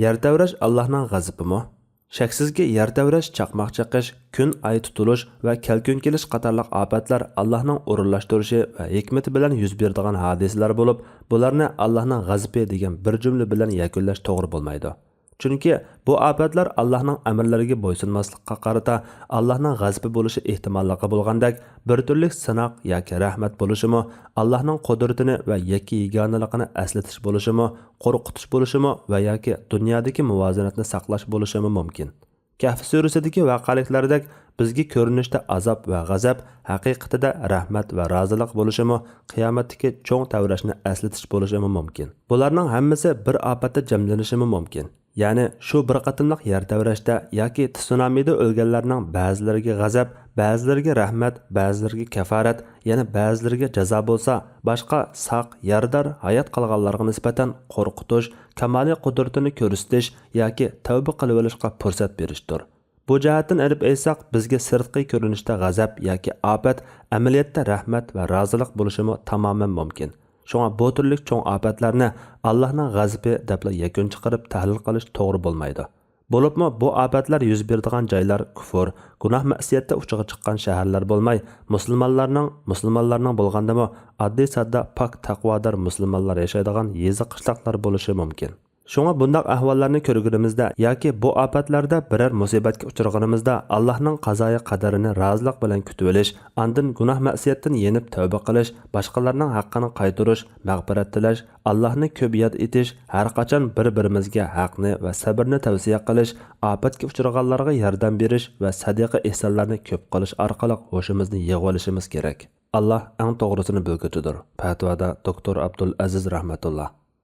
Yer tavrash Allohning g'azabimi? Shaksizki yer tavrash, chaqmoq chaqish, kun ay tutilish va kelkun kelish qatorliq ofatlar Allohning o'rinlashtirishi va hikmati bilan yuz beradigan hodisalar bo'lib, bularni Allohning g'azabi degan bir jumla bilan yakunlash to'g'ri bo'lmaydi. Chunki bu ofatlar Allohning amrlariga bo'ysunmaslikqa qarata Allohning g'azabi bo'lishi ehtimolligi bo'lgandek, bir turli sinoq yoki rahmat bo'lishimi, Allohning qudratini va yakki yegonaligini eslatish bo'lishimi, qo'rqitish bo'lishimi va yoki dunyodagi muvozanatni saqlash bo'lishimi mumkin. Kahf surasidagi voqealiklardek bizga ko'rinishda azob va g'azab, haqiqatida rahmat va rozilik bo'lishimi, qiyomatdagi cho'ng tavrashni eslatish bo'lishimi mumkin. Bularning hammasi bir ofatda jamlanishi mumkin. Ya'ni shu bir qatimliq yer tavrashda yoki tsunamida o'lganlarning ba'zilariga g'azab, ba'zilariga rahmat, ba'zilariga kafarat, yana ba'zilariga jazo bo'lsa, boshqa saq, yardar hayot qolganlarga nisbatan qo'rqitish, kamoliy qudratini ko'rsatish yoki tavba qilib olishga fursat berishdir. Bu jihatdan olib aytsak, bizga sirtqi ko'rinishda g'azab yoki ofat, amaliyotda rahmat va rozilik bo'lishi tamoman mumkin. Şoňa bu türlük çoň afatlarni Allah'ның g'azabi deb yakun chiqarib tahlil qilish to'g'ri bo'lmaydi. Bo'libmi bu afatlar yuz beradigan joylar kufr, gunoh ma'siyatda uchiga chiqqan shaharlar bo'lmay, musulmonlarning bo'lgandimi oddiy sadda pak taqvodor musulmonlar yashaydigan yezi qishloqlar bo'lishi mumkin. Şoňa bundaq ahvollarni ko'rganimizda yoki bu ofatlarda biror musibatga uchraganimizda Allohning qazoyi qadarini rozilik bilan kutib olish, andin gunoh ma'siyatdan yenib tavba qilish, boshqalarning haqqini qaytarish, mag'firat tilash, Allohni ko'p yod etish, har qachon bir-birimizga haqni va sabrni tavsiya qilish, ofatga uchraganlarga yordam berish va sadaqa ihsonlarni ko'p qilish orqali hoshimizni yig'ib olishimiz kerak. Allah eng to'g'risini bilguchidir. Fatvoda Doktor Abdul Aziz rahmatulloh.